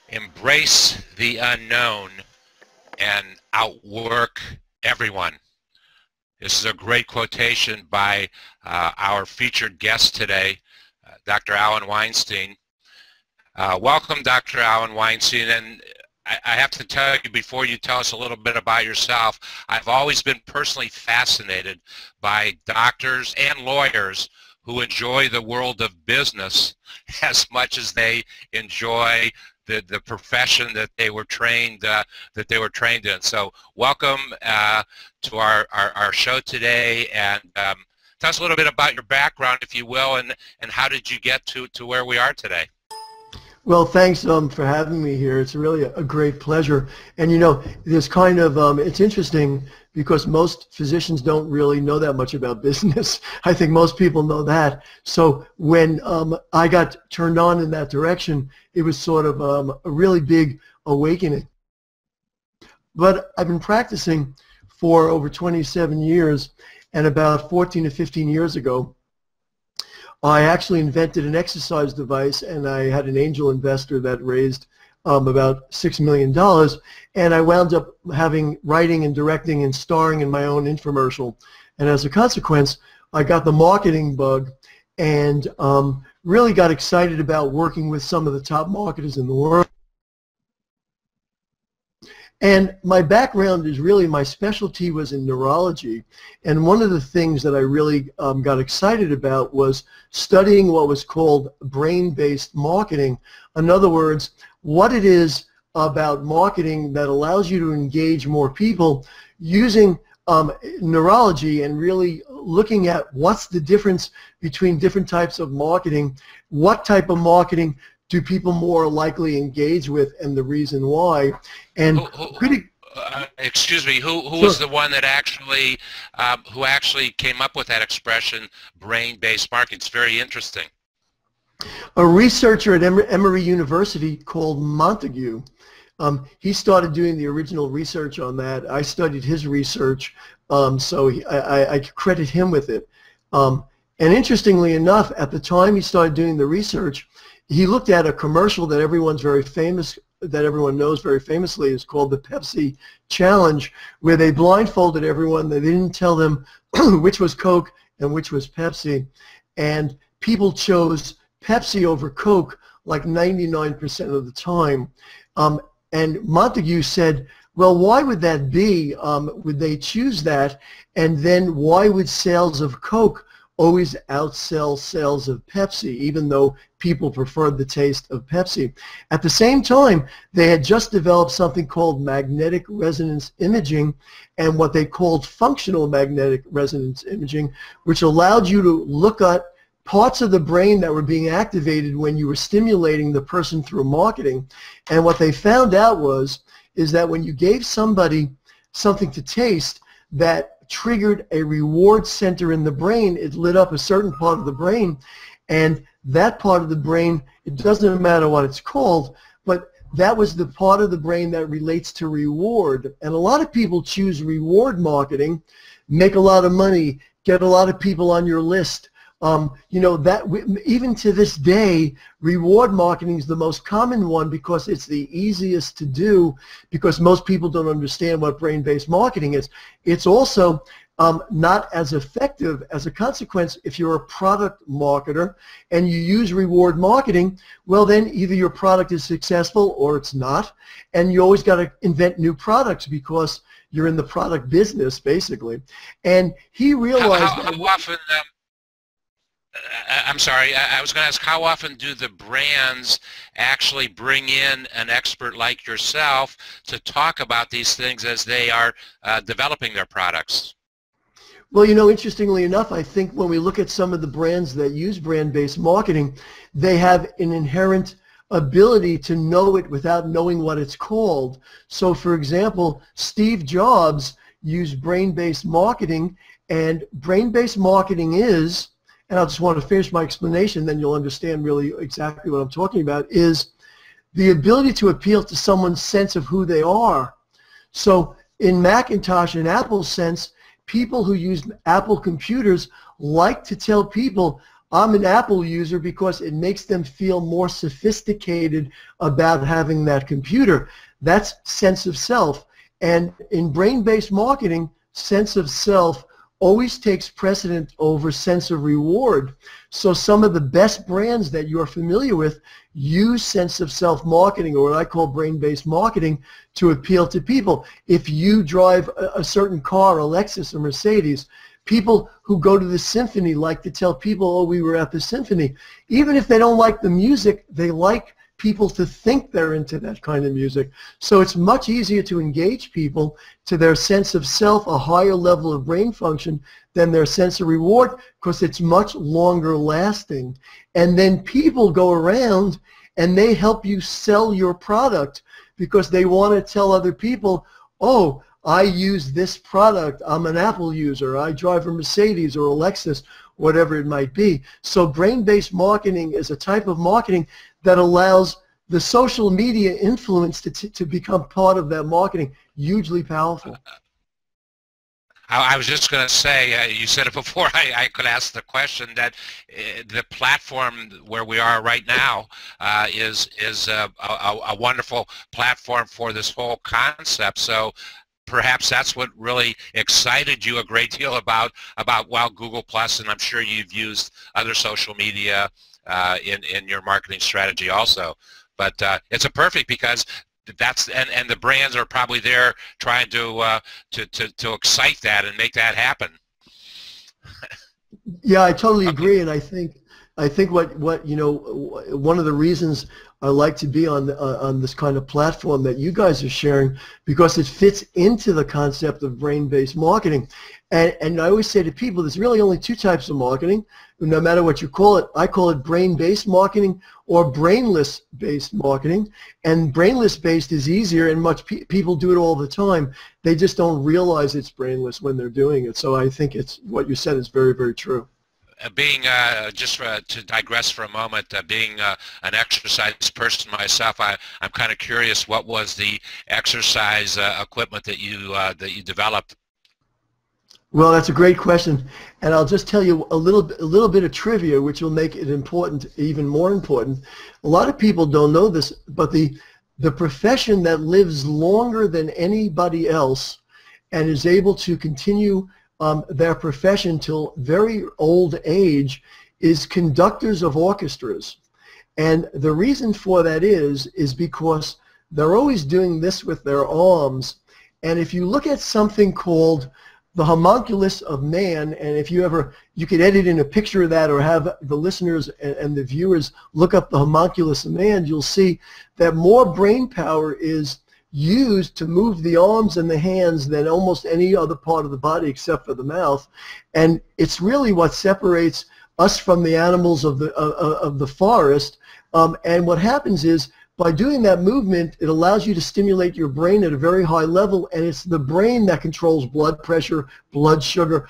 Embrace the unknown and outwork everyone. This is a great quotation by our featured guest today, Dr. Alan Weinstein. Welcome, Dr. Alan Weinstein. And I have to tell you, before you tell us a little bit about yourself, I've always been personally fascinated by doctors and lawyers who enjoy the world of business as much as they enjoy the profession that they were trained in. So welcome to our show today, and tell us a little bit about your background, if you will, and how did you get to where we are today? Well, thanks for having me here. It's really a great pleasure. And you know, there's kind of, it's interesting because most physicians don't really know that much about business. I think most people know that. So when I got turned on in that direction, it was sort of a really big awakening. But I've been practicing for over 27 years, and about 14 to 15 years ago, I actually invented an exercise device, and I had an angel investor that raised about $6 million, and I wound up writing and directing and starring in my own infomercial. And as a consequence, I got the marketing bug and really got excited about working with some of the top marketers in the world. And my background is really, my specialty was in neurology, and one of the things that I really got excited about was studying what was called brain-based marketing. In other words, what it is about marketing that allows you to engage more people using neurology, and really looking at what's the difference between different types of marketing, what type of marketing do people more likely engage with, and the reason why. And excuse me, who Sure. was the one that who actually came up with that expression, brain-based marketing? It's very interesting. A researcher at Emory University called Montague. He started doing the original research on that. I studied his research, so I credit him with it. And interestingly enough, at the time he started doing the research, he looked at a commercial that everyone knows very famously. Is called the Pepsi Challenge, where they blindfolded everyone. They didn't tell them which was Coke and which was Pepsi, and people chose Pepsi over Coke like 99% of the time. And Montague said, well, why would that be? Would they choose that? And then why would sales of Coke always outsell sales of Pepsi, even though people preferred the taste of Pepsi? At the same time, they had just developed something called magnetic resonance imaging, and what they called functional magnetic resonance imaging, which allowed you to look at parts of the brain that were being activated when you were stimulating the person through marketing. And what they found out is that when you gave somebody something to taste that triggered a reward center in the brain, it lit up a certain part of the brain, and that part of the brain, it doesn't matter what it's called, but that was the part of the brain that relates to reward. And a lot of people choose reward marketing, make a lot of money, get a lot of people on your list. You know, even to this day, reward marketing is the most common one because it's the easiest to do, because most people don't understand what brain-based marketing is. It's also not as effective. As a consequence, if you're a product marketer and you use reward marketing, well then either your product is successful or it's not, and you always got to invent new products because you're in the product business, basically. And he realized how often I'm sorry, I was going to ask, how often do the brands actually bring in an expert like yourself to talk about these things as they are developing their products? Well, you know, interestingly enough, I think when we look at some of the brands that use brand-based marketing, they have an inherent ability to know it without knowing what it's called. So, for example, Steve Jobs used brain-based marketing, and brain-based marketing is, and I just want to finish my explanation, then you'll understand really exactly what I'm talking about, is the ability to appeal to someone's sense of who they are. So in Macintosh and Apple's sense, people who use Apple computers like to tell people, I'm an Apple user because it makes them feel more sophisticated about having that computer. That's sense of self. And in brain-based marketing, sense of self always takes precedent over sense of reward. So some of the best brands that you're familiar with use sense of self marketing, or what I call brain-based marketing, to appeal to people. If you drive a certain car, a Lexus or Mercedes, people who go to the symphony like to tell people, oh, we were at the symphony. Even if they don't like the music, they like people to think they're into that kind of music. So it's much easier to engage people to their sense of self, a higher level of brain function, than their sense of reward, because it's much longer lasting. And then people go around and they help you sell your product because they want to tell other people, oh, I use this product, I'm an Apple user, I drive a Mercedes or a Lexus, whatever it might be. So brain-based marketing is a type of marketing that allows the social media influence to become part of that marketing. Hugely powerful. I was just going to say, you said it before I could ask the question, that the platform where we are right now is a wonderful platform for this whole concept. So perhaps that's what really excited you a great deal about Google Plus, and I'm sure you've used other social media in your marketing strategy also. But it's a perfect, because that's and the brands are probably there trying to excite that and make that happen. Yeah, I totally agree, and I think what one of the reasons I like to be on this kind of platform that you guys are sharing, because it fits into the concept of brain-based marketing. And I always say to people, there's really only two types of marketing, no matter what you call it. I call it brain-based marketing or brainless-based marketing. And brainless-based is easier, and people do it all the time. They just don't realize it's brainless when they're doing it. So I think what you said is very, very true. Being, to digress for a moment, being an exercise person myself, I'm kind of curious, what was the exercise equipment that you developed? Well, that's a great question, and I'll just tell you a little bit of trivia, which will make it important, even more important. A lot of people don't know this, but the profession that lives longer than anybody else and is able to continue their profession till very old age is conductors of orchestras. And the reason for that is because they're always doing this with their arms. And if you look at something called the homunculus of man, and if you could edit in a picture of that, or have the listeners and the viewers look up the homunculus of man, you'll see that more brain power is used to move the arms and the hands than almost any other part of the body except for the mouth. And it's really what separates us from the animals of the forest. And what happens is, by doing that movement, it allows you to stimulate your brain at a very high level, and it's the brain that controls blood pressure, blood sugar,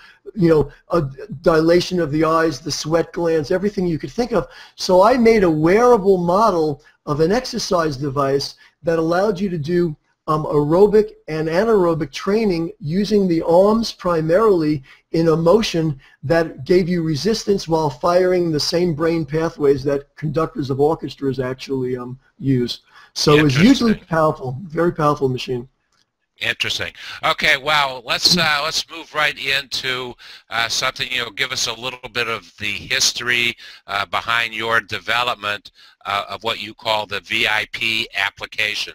a dilation of the eyes, the sweat glands, everything you could think of. So I made a wearable model of an exercise device that allowed you to do aerobic and anaerobic training using the arms primarily in a motion that gave you resistance while firing the same brain pathways that conductors of orchestras actually use. So it's hugely powerful, very powerful machine. Interesting. Okay, well, let's move right into something. Give us a little bit of the history behind your development of what you call the VIP application.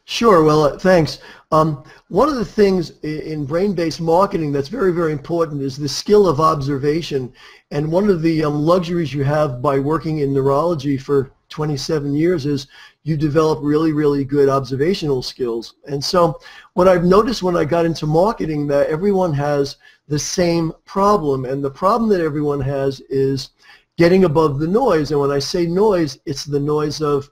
Sure. Well, thanks. One of the things in brain-based marketing that's very, very important is the skill of observation. And one of the luxuries you have by working in neurology for 27 years is you develop really, really good observational skills. And so what I've noticed when I got into marketing, that everyone has the same problem. And the problem that everyone has is getting above the noise. And when I say noise, it's the noise of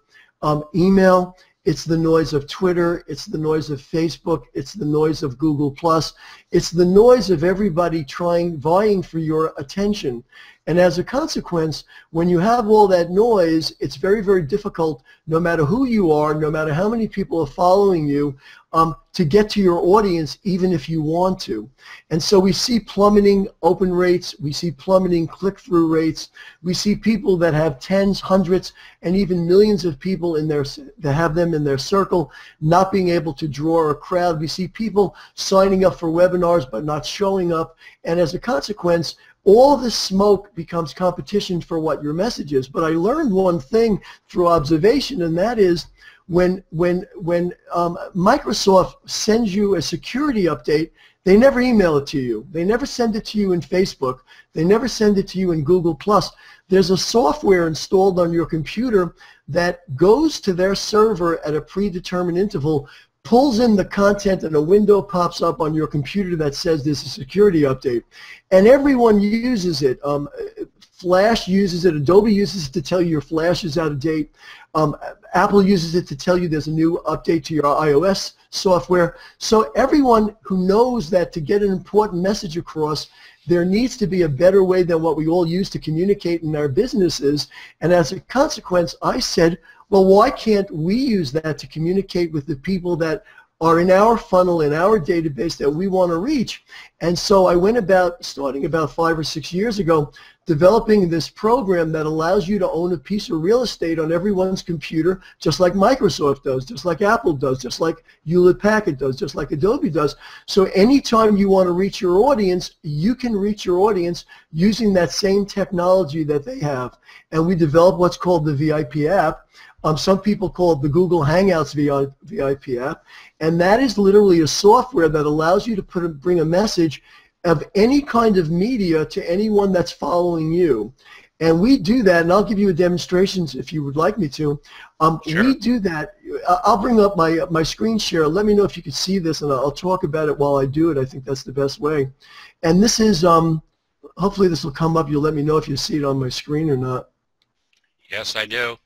email, it's the noise of Twitter, it's the noise of Facebook, it's the noise of Google+, it's the noise of everybody vying for your attention. And as a consequence, when you have all that noise, it's very, very difficult, no matter who you are, no matter how many people are following you, to get to your audience even if you want to. And so we see plummeting open rates, we see plummeting click-through rates, we see people that have tens, hundreds, and even millions of people in their, that have them in their circle not being able to draw a crowd. We see people signing up for webinars but not showing up, and as a consequence, all this smoke becomes competition for what your message is. But I learned one thing through observation, and that is when Microsoft sends you a security update, they never email it to you. They never send it to you in Facebook. They never send it to you in Google+. There's a software installed on your computer that goes to their server at a predetermined interval, pulls in the content, and a window pops up on your computer that says there's a security update. And everyone uses it. Flash uses it. Adobe uses it to tell you your Flash is out of date. Apple uses it to tell you there's a new update to your iOS software. So everyone who knows that to get an important message across, there needs to be a better way than what we all use to communicate in our businesses. And as a consequence, I said, well, why can't we use that to communicate with the people that are in our funnel, in our database that we want to reach? And so I went about, starting about 5 or 6 years ago, developing this program that allows you to own a piece of real estate on everyone's computer, just like Microsoft does, just like Apple does, just like Hewlett-Packard does, just like Adobe does. So anytime you want to reach your audience, you can reach your audience using that same technology that they have. And we developed what's called the VIP app. Some people call it the Google Hangouts VIP app, and that is literally a software that allows you to bring a message of any kind of media to anyone that's following you. And we do that, and I'll give you a demonstration if you would like me to. Sure. We do that. I'll bring up my screen share. Let me know if you can see this, and I'll talk about it while I do it. I think that's the best way. And this is, hopefully this will come up. You'll let me know if you see it on my screen or not. Yes, I do.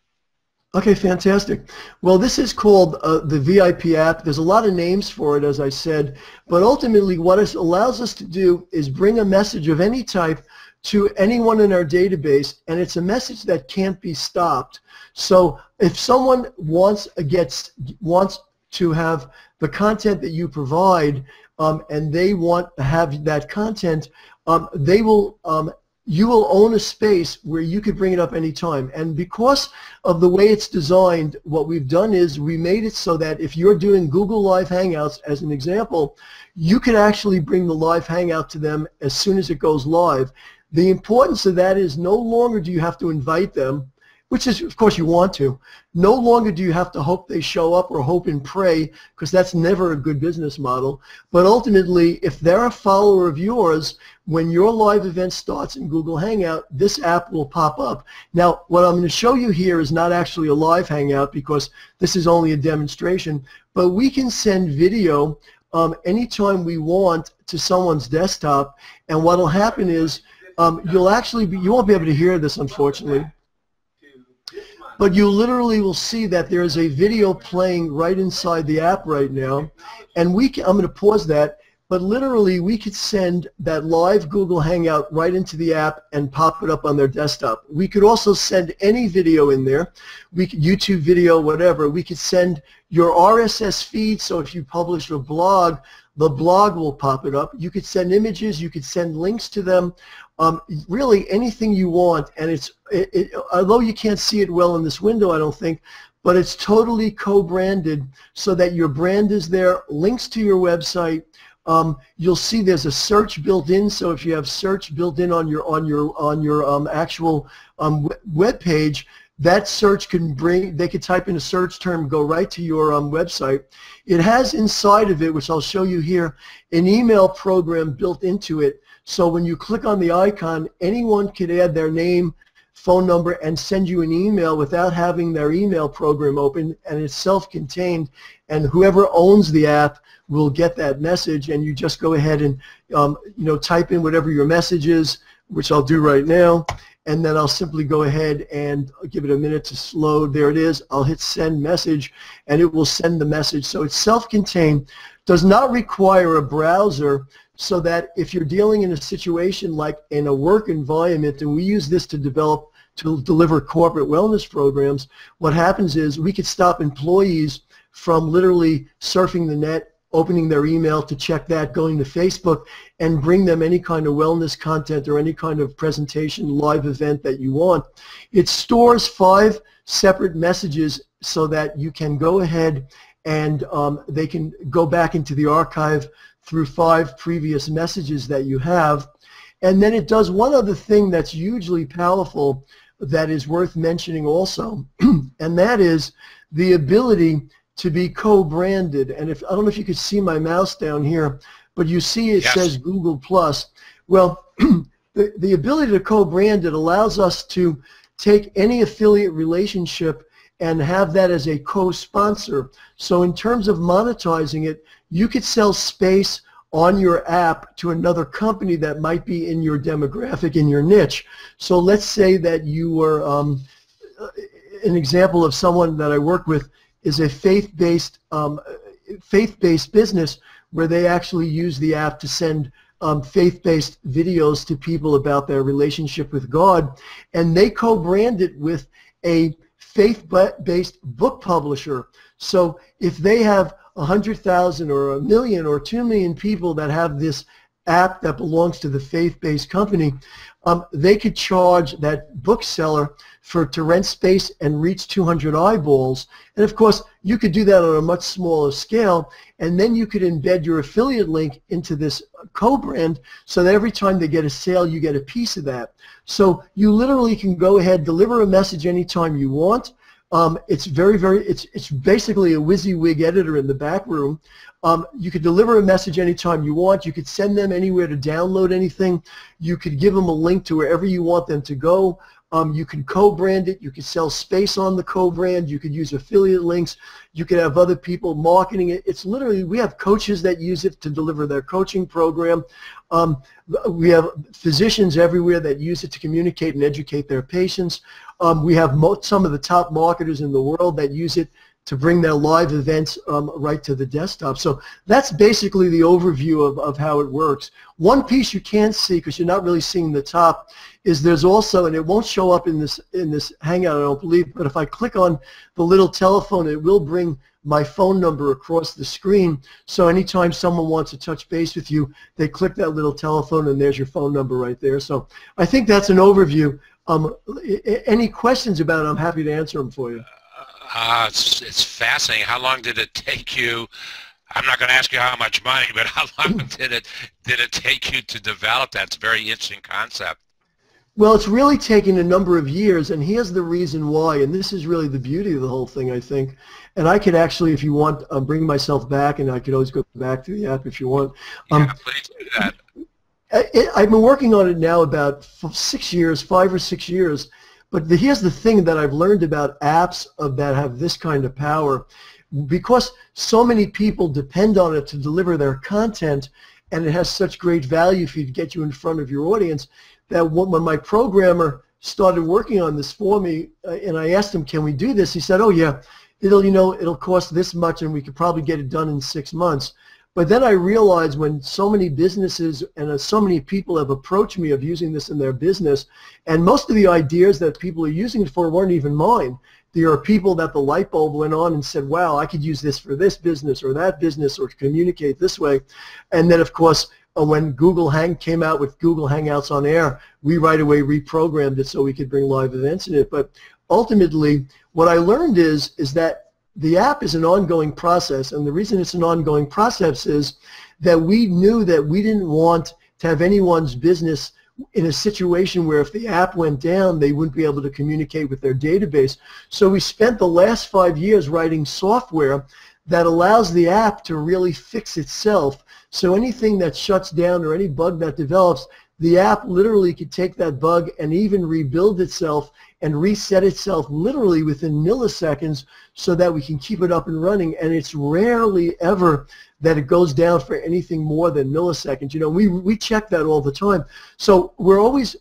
Okay, fantastic. Well, this is called the VIP app. There's a lot of names for it, as I said, but ultimately what it allows us to do is bring a message of any type to anyone in our database, and it's a message that can't be stopped. So if someone wants to have the content that you provide, and they want to have that content, you will own a space where you could bring it up anytime. And because of the way it's designed, what we've done is we made it so that if you're doing Google Live Hangouts, as an example, you can actually bring the live Hangout to them as soon as it goes live. The importance of that is no longer do you have to invite them, which is, of course, you want to. No longer do you have to hope they show up or hope and pray, because that's never a good business model. But ultimately, if they're a follower of yours, when your live event starts in Google Hangout, this app will pop up. Now, what I'm going to show you here is not actually a live Hangout, because this is only a demonstration, but we can send video anytime we want to someone's desktop, and what will happen is you won't be able to hear this, unfortunately, but you literally will see that there is a video playing right inside the app right now, and I'm going to pause that, but literally we could send that live Google Hangout right into the app and pop it up on their desktop. We could also send any video in there, YouTube video, whatever. We could send your RSS feed, so if you publish a blog, the blog will pop it up. You could send images, you could send links to them, really anything you want, and although you can't see it well in this window, I don't think, but it's totally co-branded so that your brand is there, links to your website. You'll see there's a search built in, so if you have search built in on your actual web page, that search they could type in a search term, go right to your website. It has inside of it, which I'll show you here, an email program built into it. So when you click on the icon, anyone could add their name, phone number, and send you an email without having their email program open, and it's self-contained, and whoever owns the app will get that message, and you just go ahead and type in whatever your message is, which I'll do right now, and then I'll simply go ahead and give it a minute to load. There it is. I'll hit send message, and it will send the message. So it's self-contained, does not require a browser, so that if you're dealing in a situation like in a work environment, and we use this to to deliver corporate wellness programs, what happens is we could stop employees from literally surfing the net, opening their email to check that, going to Facebook, and bring them any kind of wellness content or any kind of presentation, live event that you want. It stores 5 separate messages so that you can go ahead and they can go back into the archive through 5 previous messages that you have. And then it does one other thing that's hugely powerful that is worth mentioning also, and that is the ability to be co-branded. And if I don't know if you could see my mouse down here, but you see it says Google+. Well, the ability to co-brand it allows us to take any affiliate relationship and have that as a co-sponsor. So in terms of monetizing it, you could sell space on your app to another company that might be in your demographic, in your niche. So let's say that you were, an example of someone that I work with is a faith-based business where they actually use the app to send faith-based videos to people about their relationship with God, and they co-brand it with a faith-based book publisher. So if they have 100,000 or 1 million or 2 million people that have this app that belongs to the faith-based company, they could charge that bookseller to rent space and reach 200 eyeballs. And of course, you could do that on a much smaller scale, and then you could embed your affiliate link into this co-brand so that every time they get a sale, you get a piece of that. So you literally can go ahead, deliver a message anytime you want. It's it's basically a WYSIWYG editor in the back room. You could deliver a message anytime you want. You could send them anywhere to download anything. You could give them a link to wherever you want them to go. You can co-brand it. You could sell space on the co-brand. You could use affiliate links. You could have other people marketing it. It's literally, we have coaches that use it to deliver their coaching program. We have physicians everywhere that use it to communicate and educate their patients. We have some of the top marketers in the world that use it to bring their live events right to the desktop. So that's basically the overview of how it works. One piece you can't see, because you're not really seeing the top, is there's also, and it won't show up in this Hangout, I don't believe, but if I click on the little telephone, it will bring my phone number across the screen. So anytime someone wants to touch base with you, they click that little telephone and there's your phone number right there. So I think that's an overview. Any questions about it, I'm happy to answer them for you. It's fascinating. How long did it take you? I'm not going to ask you how much money, but how long did it take you to develop that? It's a very interesting concept. Well, it's really taken a number of years, and here's the reason why, and this is really the beauty of the whole thing, I think. And I could actually, if you want, bring myself back, and I could always go back to the app if you want. Yeah, please do that. I've been working on it now about 6 years, 5 or 6 years. But here's the thing that I've learned about apps that have this kind of power. Because so many people depend on it to deliver their content, and it has such great value for you to get you in front of your audience, that when my programmer started working on this for me, and I asked him, can we do this? He said, oh yeah, it'll cost this much, and we could probably get it done in 6 months. But then I realized when so many businesses and so many people have approached me of using this in their business, and most of the ideas that people are using it for weren't even mine. There are people that the light bulb went on and said, wow, I could use this for this business or that business or to communicate this way. And then, of course, when Google came out with Google Hangouts on Air, we right away reprogrammed it so we could bring live events in it. But ultimately, what I learned is that the app is an ongoing process, and the reason it's an ongoing process is that we knew that we didn't want to have anyone's business in a situation where if the app went down, they wouldn't be able to communicate with their database. So we spent the last 5 years writing software that allows the app to really fix itself. So anything that shuts down or any bug that develops, the app literally could take that bug and even rebuild itself and reset itself literally within milliseconds so that we can keep it up and running. And it's rarely ever that it goes down for anything more than milliseconds. You know, we check that all the time. So we're always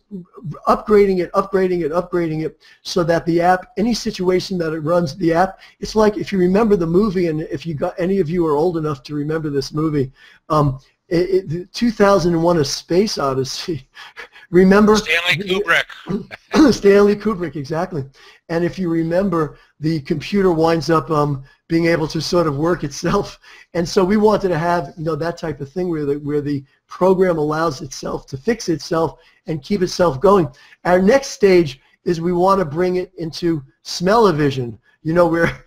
upgrading it so that the app, any situation that it runs, the app, it's like if you remember the movie, and if you got, any of you are old enough to remember this movie, 2001: A Space Odyssey. Remember? Stanley Kubrick. Stanley Kubrick, exactly. And if you remember, the computer winds up being able to sort of work itself. And so we wanted to have, you know, that type of thing where the program allows itself to fix itself and keep itself going. Our next stage is we want to bring it into smell-o-vision. You know, where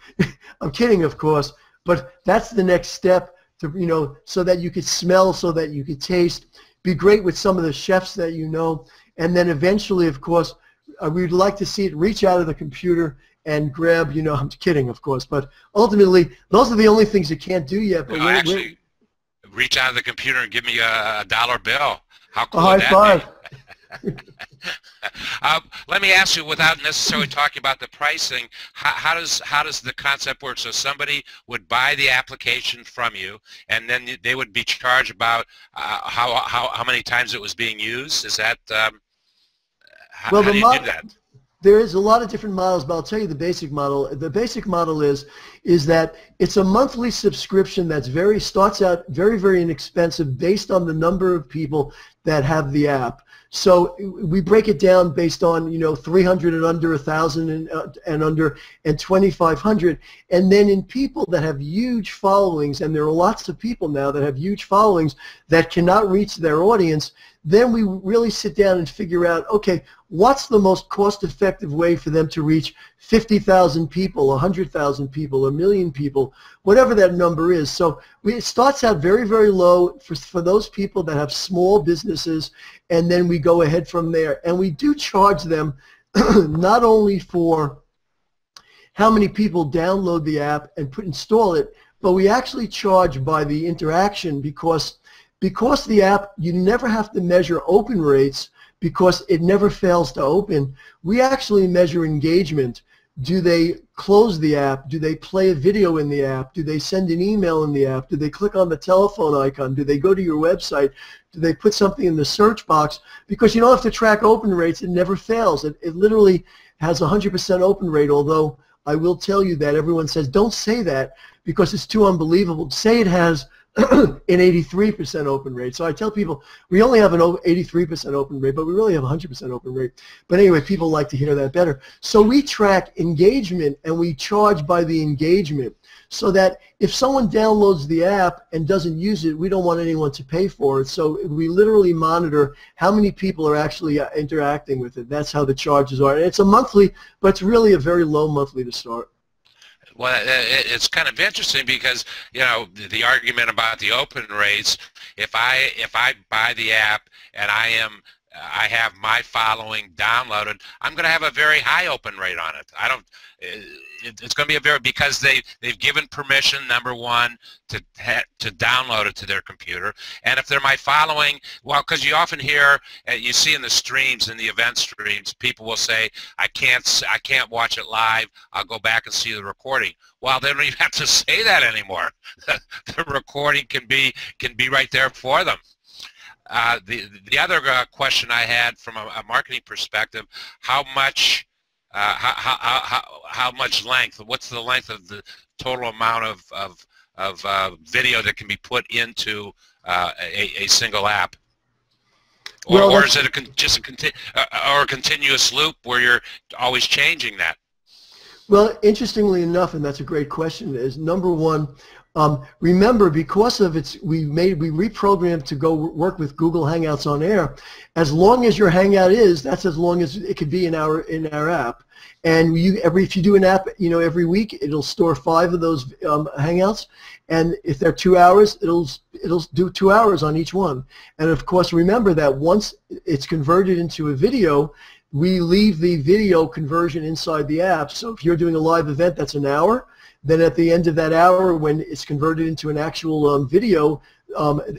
I'm kidding, of course, but that's the next step to, you know, so that you could smell, so that you could taste. Be great with some of the chefs that you know, and then eventually, of course, we'd like to see it reach out of the computer and grab, you know, I'm kidding, of course, but ultimately, those are the only things you can't do yet. But actually, reach out of the computer and give me a dollar bill. How cool would that five. be? Let me ask you, without necessarily talking about the pricing, how does the concept work? So somebody would buy the application from you, and then they would be charged about how many times it was being used. Is that how do you do that? There is a lot of different models, but I'll tell you the basic model. The basic model is that it's a monthly subscription that's starts out very, very inexpensive based on the number of people that have the app. So we break it down based on, you know, 300 and under, 1,000 and under, and 2,500. And then in people that have huge followings, and there are lots of people now that have huge followings that cannot reach their audience, then we really sit down and figure out, okay, what's the most cost-effective way for them to reach 50,000 people, 100,000 people, 1,000,000 people, whatever that number is. So it starts out very, very low for those people that have small businesses, and then we go ahead from there. And we do charge them not only for how many people download the app and install it, but we actually charge by the interaction because the app, you never have to measure open rates because it never fails to open. We actually measure engagement. Do they close the app? Do they play a video in the app? Do they send an email in the app? Do they click on the telephone icon? Do they go to your website? Do they put something in the search box? Because you don't have to track open rates. It never fails. It literally has 100% open rate, although I will tell you that everyone says, don't say that because it's too unbelievable. Say it has an 83% open rate. So I tell people we only have an 83% open rate, but we really have 100% open rate. But anyway, people like to hear that better. So we track engagement and we charge by the engagement so that if someone downloads the app and doesn't use it, we don't want anyone to pay for it. So we literally monitor how many people are actually interacting with it. That's how the charges are. And it's a monthly, but it's really a very low monthly to start. Well, it's kind of interesting because, you know, the argument about the open rates, if I buy the app and I have my following downloaded, I'm going to have a very high open rate on it. It's going to be because they've given permission, number one, to download it to their computer. And if they're my following, well, because you often hear, you see in the streams, in the event streams, people will say, I can't watch it live. I'll go back and see the recording. Well, they don't even have to say that anymore. The recording can be right there for them. The other question I had from a marketing perspective, how much length? What's the length of the total amount of video that can be put into a single app? Or is it just a continuous loop where you're always changing that? Well, interestingly enough, and that's a great question, is number one, remember, because of we reprogrammed to go work with Google Hangouts on Air. As long as your Hangout that's as long as it could be in our app. And if you do an app, you know, every week, it'll store 5 of those Hangouts. And if they're 2 hours, it'll do 2 hours on each one. And of course, remember that once it's converted into a video, we leave the video conversion inside the app. So if you're doing a live event that's an hour, then at the end of that hour, when it's converted into an actual video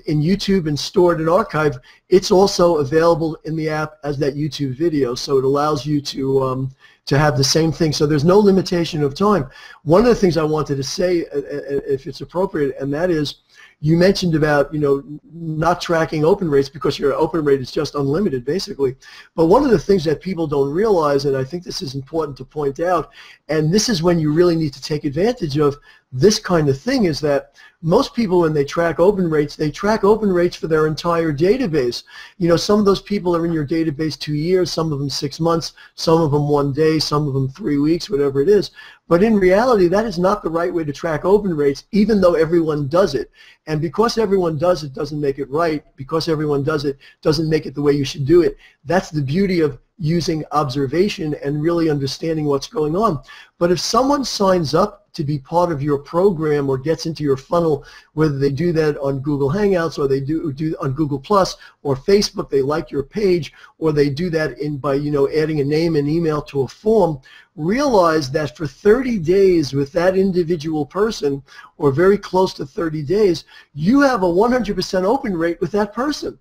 in YouTube and stored in archive, it's also available in the app as that YouTube video. So it allows you to have the same thing. So there's no limitation of time. One of the things I wanted to say, if it's appropriate, and that is, you mentioned about, you know, not tracking open rates because your open rate is just unlimited, basically. But one of the things that people don't realize, and I think this is important to point out, and this is when you really need to take advantage of this kind of thing, is that most people, when they track open rates for their entire database. You know, some of those people are in your database 2 years, some of them 6 months, some of them 1 day, some of them 3 weeks, whatever it is. But in reality, that is not the right way to track open rates, even though everyone does it. And because everyone does it doesn't make it right. Because everyone does it doesn't make it the way you should do it. That's the beauty of using observation and really understanding what's going on. But if someone signs up to be part of your program or gets into your funnel, whether they do that on Google Hangouts or they do on Google Plus or Facebook, they like your page, or they do that by adding a name and email to a form, realize that for 30 days with that individual person, or very close to 30 days, you have a 100% open rate with that person.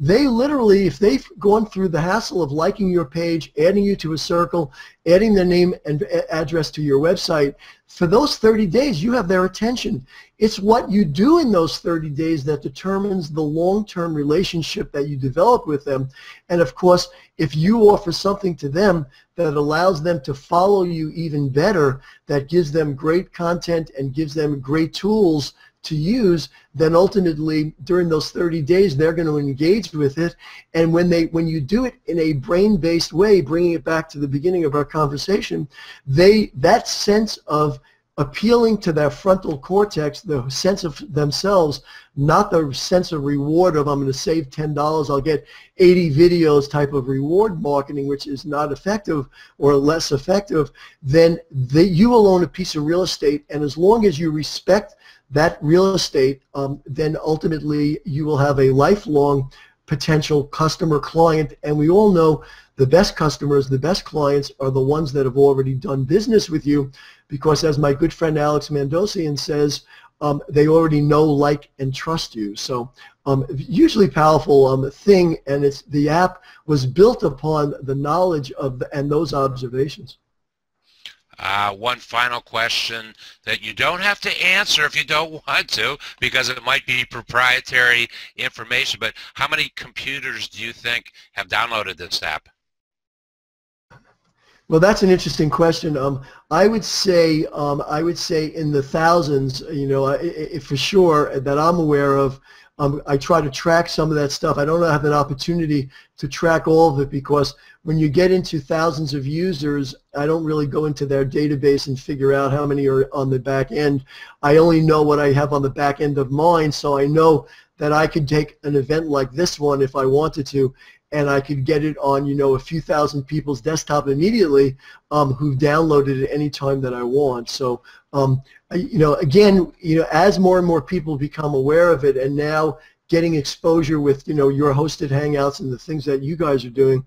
They literally, if they've gone through the hassle of liking your page, adding you to a circle, adding their name and address to your website, for those 30 days you have their attention. It's what you do in those 30 days that determines the long-term relationship that you develop with them. And of course, if you offer something to them that allows them to follow you even better, that gives them great content and gives them great tools to use, then ultimately during those 30 days they're going to engage with it. And when you do it in a brain-based way, bringing it back to the beginning of our conversation, that sense of appealing to their frontal cortex, the sense of themselves, not the sense of reward of I'm going to save $10, I'll get 80 videos type of reward marketing, which is not effective or less effective, then you will own a piece of real estate. And as long as you respect that real estate, then ultimately you will have a lifelong potential customer client. And we all know the best customers, the best clients are the ones that have already done business with you, because as my good friend Alex Mandosian says, they already know, like, and trust you. So hugely powerful thing, and the app was built upon the knowledge of and those observations. One final question that you don't have to answer if you don't want to, because it might be proprietary information, but how many computers do you think have downloaded this app? Well, that's an interesting question. I would say in the thousands, for sure, that I'm aware of. I try to track some of that stuff. I don't have an opportunity to track all of it, because when you get into thousands of users, I don't really go into their database and figure out how many are on the back end. I only know what I have on the back end of mine, so I know that I could take an event like this one if I wanted to, and I could get it on, a few thousand people's desktop immediately, who've downloaded it any time that I want. So, again, as more and more people become aware of it, and now getting exposure with, your hosted Hangouts and the things that you guys are doing,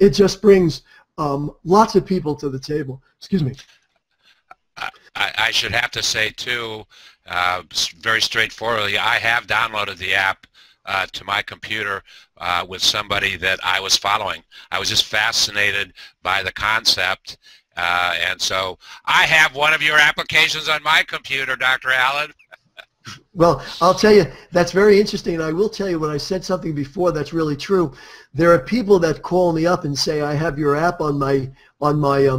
it just brings lots of people to the table. Excuse me. I should have to say, too, very straightforwardly, I have downloaded the app to my computer with somebody that I was following. I was just fascinated by the concept, and so I have one of your applications on my computer, Dr. Allen. Well, I'll tell you, that's very interesting, and I will tell you, when I said something before that's really true, there are people that call me up and say, I have your app on my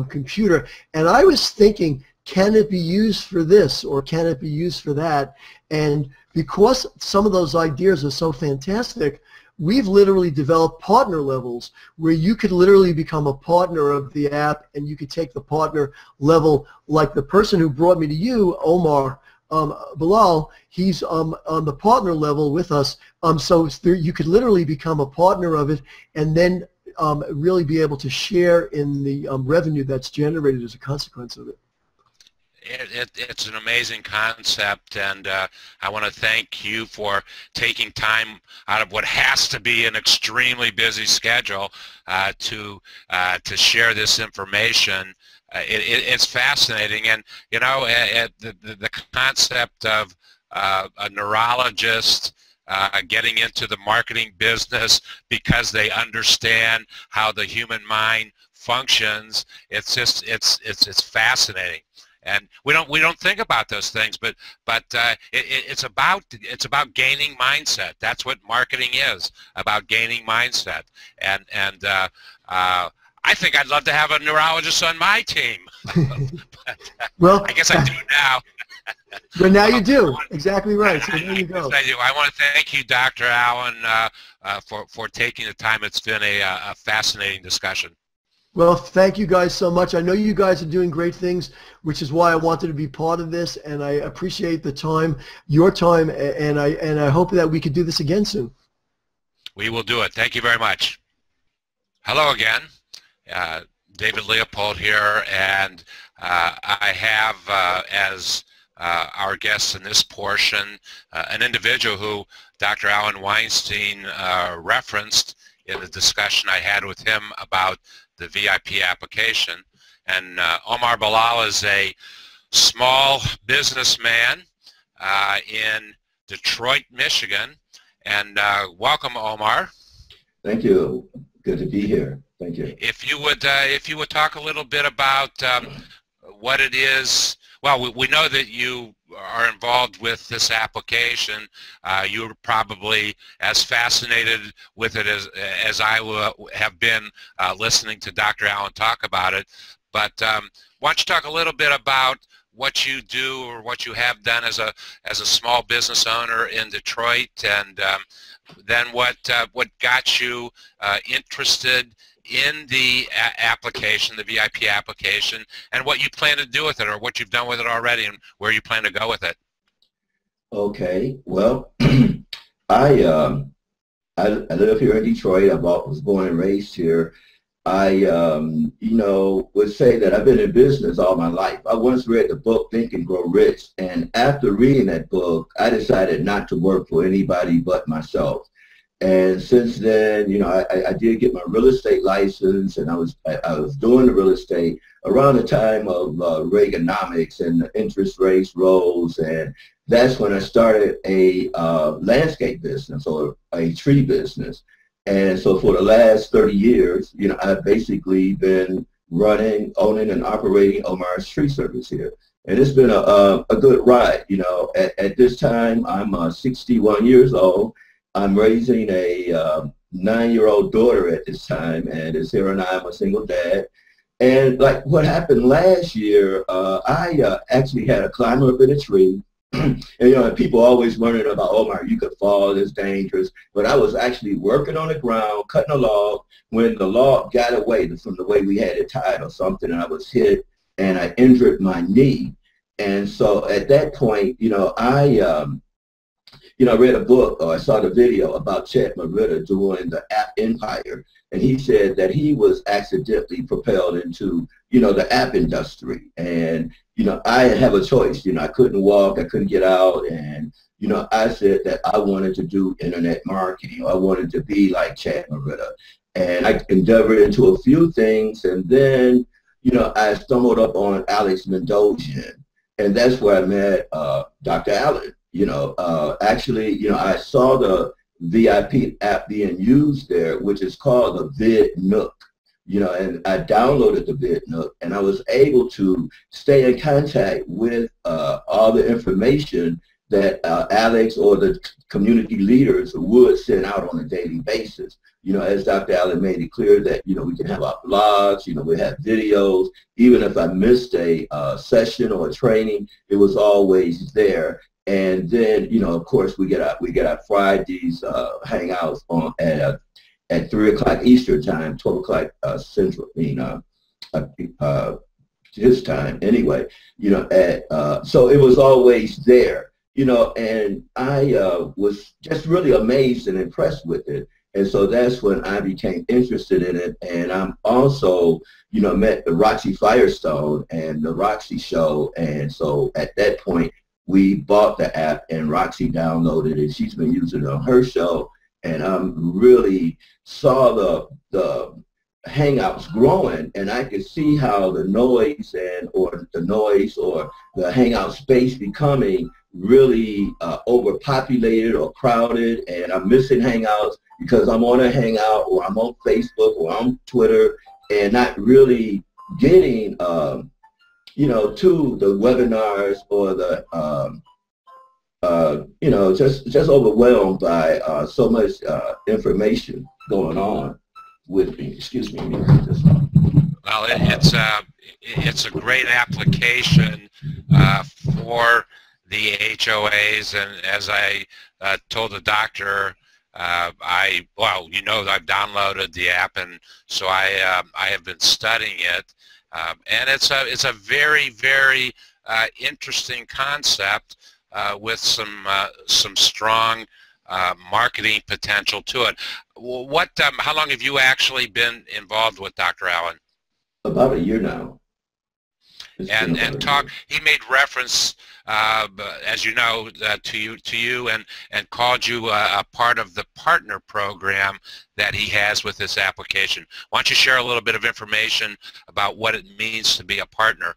computer, and I was thinking, can it be used for this, or can it be used for that? And because some of those ideas are so fantastic, we've literally developed partner levels where you could literally become a partner of the app, and you could take the partner level, like the person who brought me to you, Omar Bilal, he's on the partner level with us. So you could literally become a partner of it, and then really be able to share in the revenue that's generated as a consequence of it. It's an amazing concept, and I want to thank you for taking time out of what has to be an extremely busy schedule to share this information. It's fascinating, and the concept of a neurologist getting into the marketing business because they understand how the human mind functions. It's fascinating. And we don't think about those things, but it's about gaining mindset. That's what marketing is, about gaining mindset. And I think I'd love to have a neurologist on my team. But, well, I guess I do now. But now you do. Exactly right. So there you Yes, go. I do. I want to thank you, Dr. Allen, for taking the time. It's been a fascinating discussion. Well, thank you guys so much. I know you guys are doing great things, which is why I wanted to be part of this, and I appreciate the time, your time, and I hope that we could do this again soon. We will do it. Thank you very much. Hello again. David Leopold here, and I have as our guest in this portion an individual who Dr. Alan Weinstein referenced in the discussion I had with him about the VIP application. And Omar Bilal is a small businessman in Detroit, Michigan. And welcome, Omar. Thank you. Good to be here. Thank you. If you would talk a little bit about what it is. Well, we know that you are involved with this application. You're probably as fascinated with it as I have been listening to Dr. Allen talk about it. But why don't you talk a little bit about what you do or what you have done as a small business owner in Detroit, and then what got you interested in the application, the VIP application, and what you plan to do with it, or what you've done with it already, and where you plan to go with it. Okay. Well, I live here in Detroit. I was born and raised here. I would say that I've been in business all my life. I once read the book Think and Grow Rich, and after reading that book, I decided not to work for anybody but myself. And since then, I did get my real estate license, and I was doing the real estate around the time of Reaganomics, and the interest rates rose, and that's when I started a landscape business, or a tree business. And so for the last 30 years, I've basically been running, owning, and operating Omar's Tree Service here. And it's been a good ride. At this time, I'm 61 years old. I'm raising a 9-year-old daughter at this time, and it's here and I'm a single dad. And like what happened last year, I actually had a climber up in a tree. And people always wondering about, Omar, you could fall, it's dangerous. But I was actually working on the ground, cutting a log, when the log got away from the way we had it tied or something, and I was hit, and I injured my knee. And so at that point, I read a book, or I saw the video about Chad Merida doing the app empire, and he said that he was accidentally propelled into, the app industry. And, I have a choice. I couldn't walk, I couldn't get out, and, I said that I wanted to do internet marketing. I wanted to be like Chad Merida. And I endeavored into a few things, and then, I stumbled up on Alex Mendozian, and that's where I met Dr. Allen. Actually, I saw the VIP app being used there, which is called the Vid Nook, and I downloaded the Vid Nook, and I was able to stay in contact with all the information that Alex or the community leaders would send out on a daily basis. As Dr. Allen made it clear that, we can have our blogs, we have videos. Even if I missed a session or a training, it was always there. And then, of course, we get our Fridays hangouts on at 3 o'clock Eastern time, 12 o'clock Central, his time anyway. So it was always there, and I was just really amazed and impressed with it. And so that's when I became interested in it. And I'm also, met the Roxy Firestone and the Roxy Show. And so at that point, we bought the app, and Roxy downloaded it. She's been using it on her show, and I really saw the Hangouts growing, and I could see how the noise or the Hangout space becoming really overpopulated or crowded, and I'm missing Hangouts because I'm on a Hangout, or I'm on Facebook, or I'm Twitter, and not really getting to the webinars, or the just overwhelmed by so much information going on with me. Excuse me. Well, it's a great application for the HOAs, and as I told the doctor, well, you know, I've downloaded the app, and so I have been studying it, and it's a very, very interesting concept with some strong marketing potential to it. How long have you actually been involved with Dr. Allen? About a year now. And he made reference, as you know, to you and called you a part of the partner program that he has with this application. Why don't you share a little bit of information about what it means to be a partner?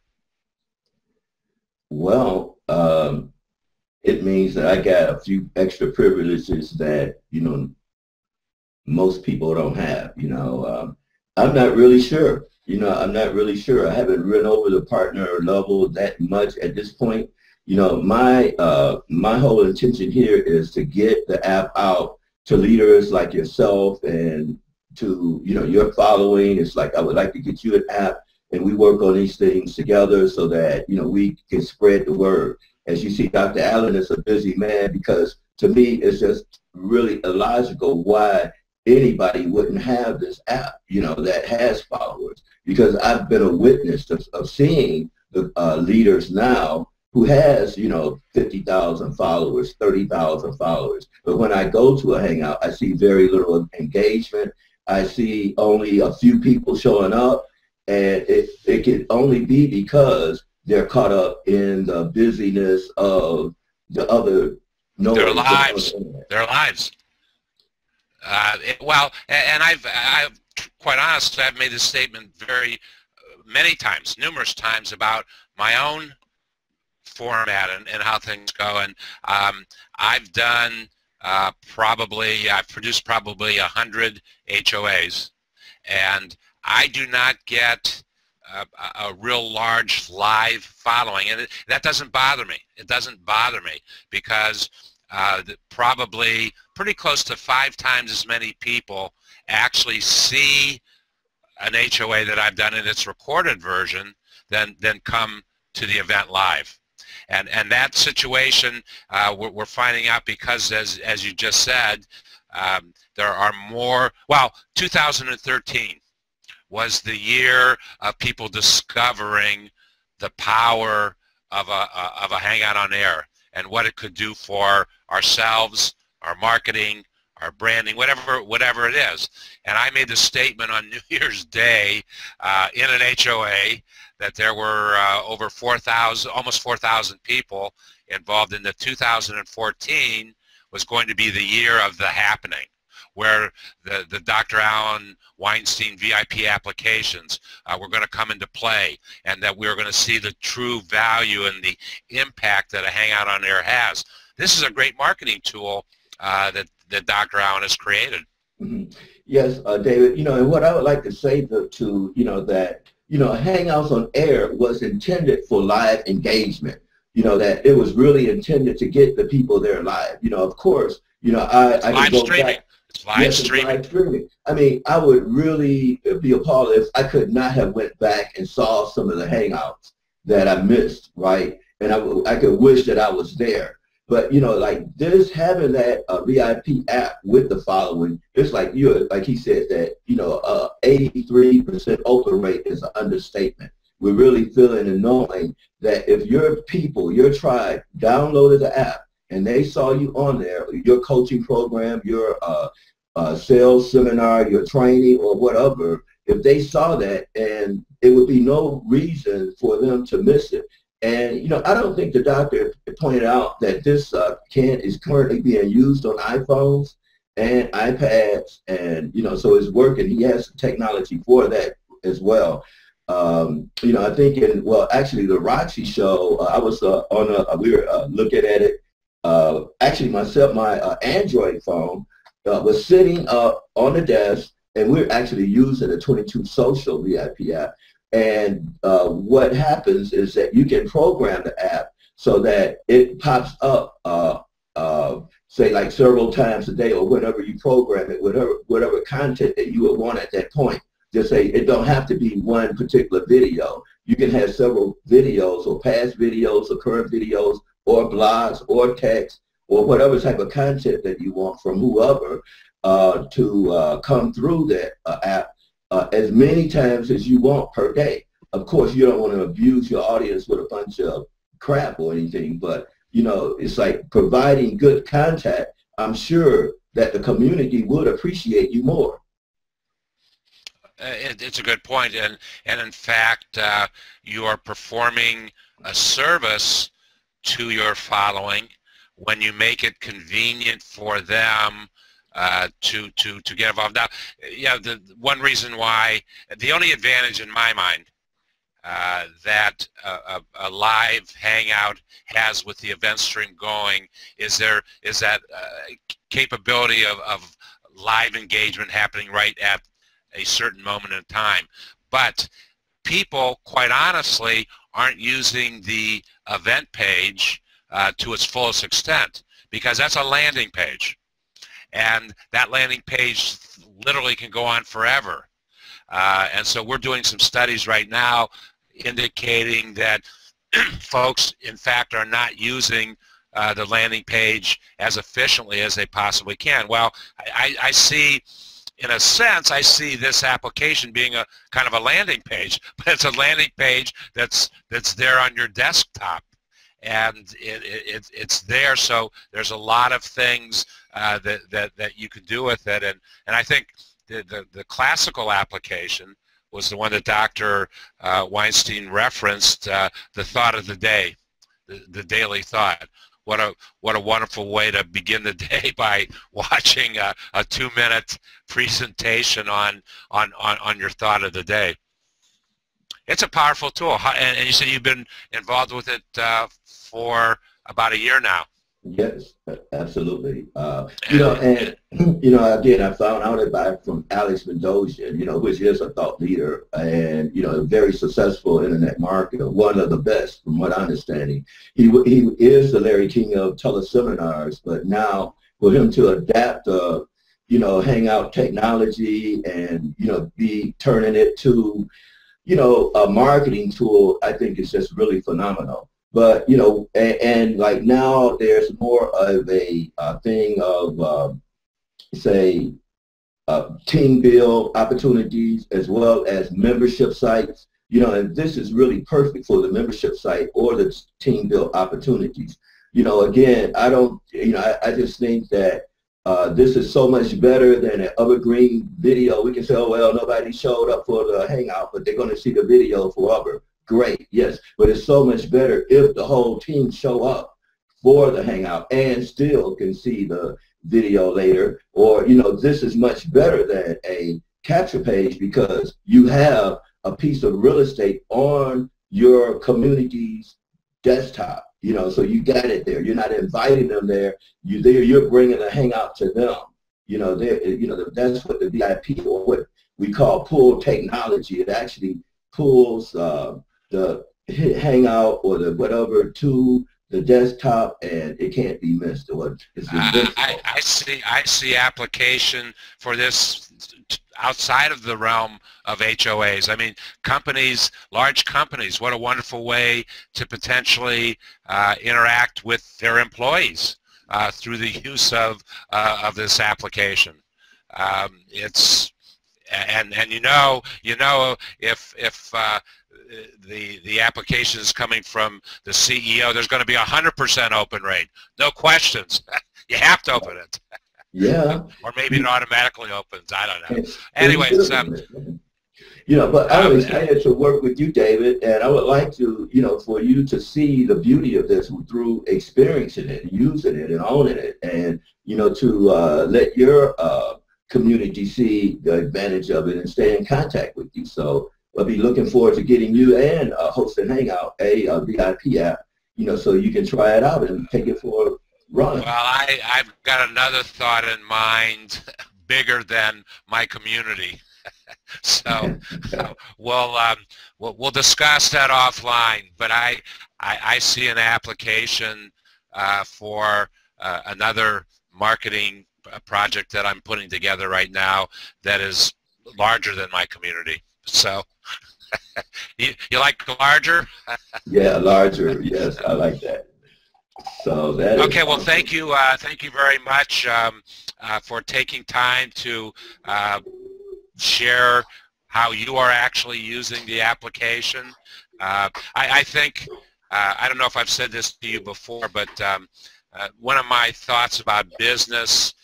Well, it means that I got a few extra privileges that, you know, most people don't have. You know, I'm not really sure. You know, I'm not really sure. I haven't run over the partner level that much at this point. You know, my whole intention here is to get the app out to leaders like yourself and to, you know, your following. It's like I would like to get you an app and we work on these things together so that, you know, we can spread the word. As you see, Dr. Allen is a busy man because to me it's just really illogical why anybody wouldn't have this app, you know, that has followers. Because I've been a witness of seeing the leaders now who has, you know, 50,000 followers, 30,000 followers. But when I go to a Hangout, I see very little engagement. I see only a few people showing up, and it can only be because they're caught up in the busyness of the other noise. Their lives. Well, and I've quite honest, I've made this statement many times, numerous times about my own format and how things go. And I've done I've produced probably 100 HOAs, and I do not get a real large live following, and that doesn't bother me. It doesn't bother me because probably pretty close to 5 times as many people actually see an HOA that I've done in its recorded version than come to the event live. And that situation we're finding out because, as you just said, there are more. Well, 2013 was the year of people discovering the power of a Hangout on Air and what it could do for ourselves, our marketing, our branding, whatever it is. And I made the statement on New Year's Day in an HOA that there were over 4,000, almost 4,000 people involved in the 2014 was going to be the year of the happening, where the Dr. Allen Weinstein VIP applications were going to come into play, and that we were going to see the true value and the impact that a Hangout on Air has. This is a great marketing tool that Dr. Allen has created. Mm-hmm. Yes, David, you know, and what I would like to say to you know, that, you know, Hangouts on Air was intended for live engagement. You know, that it was really intended to get the people there live. You know, of course, you know, I can go back. It's live streaming. Live streaming. I mean, I would really be appalled if I could not have went back and saw some of the Hangouts that I missed, right? And I could wish that I was there. But, you know, like this, having that VIP app with the following, it's like like he said that, you know, 83% open rate is an understatement. We're really feeling and knowing that if your people, your tribe, downloaded the app and they saw you on there, your coaching program, your sales seminar, your training or whatever, if they saw that, and it would be no reason for them to miss it. And, you know, I don't think the doctor pointed out that this can is currently being used on iPhones and iPads, and, you know, so it's working. He has technology for that as well. You know, I think actually the Roxy show, I was we were looking at it. Actually, myself, my Android phone was sitting up on the desk, and we're actually using a 22 Social VIP app. And what happens is that you can program the app so that it pops up, say, like several times a day or whenever you program it, whatever content that you would want at that point. Just say it don't have to be one particular video. You can have several videos or past videos or current videos or blogs or text or whatever type of content that you want from whoever to come through that app as many times as you want per day. Of course, you don't want to abuse your audience with a bunch of crap or anything, but it's like providing good contact. I'm sure that the community would appreciate you more. It's a good point, and in fact, you are performing a service to your following when you make it convenient for them to get involved. Now, yeah, the one reason why, the only advantage in my mind that a live hangout has with the event stream going is that capability of live engagement happening right at a certain moment in time. But people, quite honestly, aren't using the event page to its fullest extent, because that's a landing page, and that landing page literally can go on forever. And so we're doing some studies right now indicating that folks, in fact, are not using the landing page as efficiently as they possibly can. Well, I see, in a sense, I see this application being a kind of a landing page, but it's a landing page that's there on your desktop, and it's there. So there's a lot of things that you can do with it, and I think the classical application was the one that Dr. Weinstein referenced, the thought of the day, the daily thought. What a wonderful way to begin the day, by watching a 2-minute presentation on your thought of the day. It's a powerful tool, and you said you've been involved with it for about a year now. Yes, absolutely. And again, I found out about it from Alex Mendoza, which is a thought leader and, a very successful internet marketer, one of the best from what I'm understanding. He is the Larry King of teleseminars, but now for him to adapt, Hangout technology and, be turning it to, a marketing tool, I think is just really phenomenal. But, and like now there's more of a thing of, say, team build opportunities as well as membership sites, and this is really perfect for the membership site or the team build opportunities. Again, I just think that this is so much better than an evergreen video. We can say, oh, well, nobody showed up for the Hangout, but they're going to see the video forever. Great, yes, but it's so much better if the whole team show up for the Hangout and still can see the video later. Or, this is much better than a capture page, because you have a piece of real estate on your community's desktop, so you got it there. You're not inviting them there. You're bringing the Hangout to them. That's what the VIP, or what we call pull technology. It actually pulls the Hangout or the whatever to the desktop, and it can't be missed. Or I see application for this outside of the realm of HOAs. I mean, companies, large companies, what a wonderful way to potentially interact with their employees through the use of this application. It's and if the application is coming from the CEO, there's going to be 100% open rate, no questions. You have to open it. Yeah. Or maybe it automatically opens. I don't know. Anyways, but I'm excited to work with you, David, and I would like to, for you to see the beauty of this through experiencing it, using it, and owning it, and to let your community see the advantage of it and stay in contact with you. So I'll be looking forward to getting you and hosting Hangout, a VIP app, so you can try it out and take it for a run. Well, I've got another thought in mind, bigger than my community. So we'll discuss that offline. But I see an application for another marketing project that I'm putting together right now that is larger than my community. So you like larger? Yeah, larger. Yes, I like that. So that is Okay, well, awesome. thank you very much for taking time to share how you are actually using the application. I think, I don't know if I've said this to you before, but one of my thoughts about business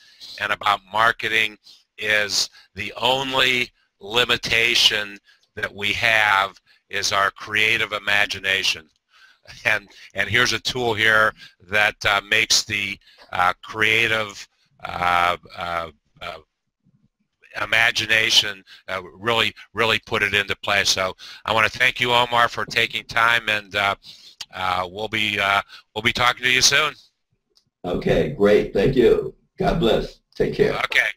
and about marketing is the only limitation that we have is our creative imagination. And here's a tool here that makes the creative imagination really put it into play. So I want to thank you, Omar, for taking time, and we'll be talking to you soon. Okay, great. Thank you. God bless. Take care. Okay.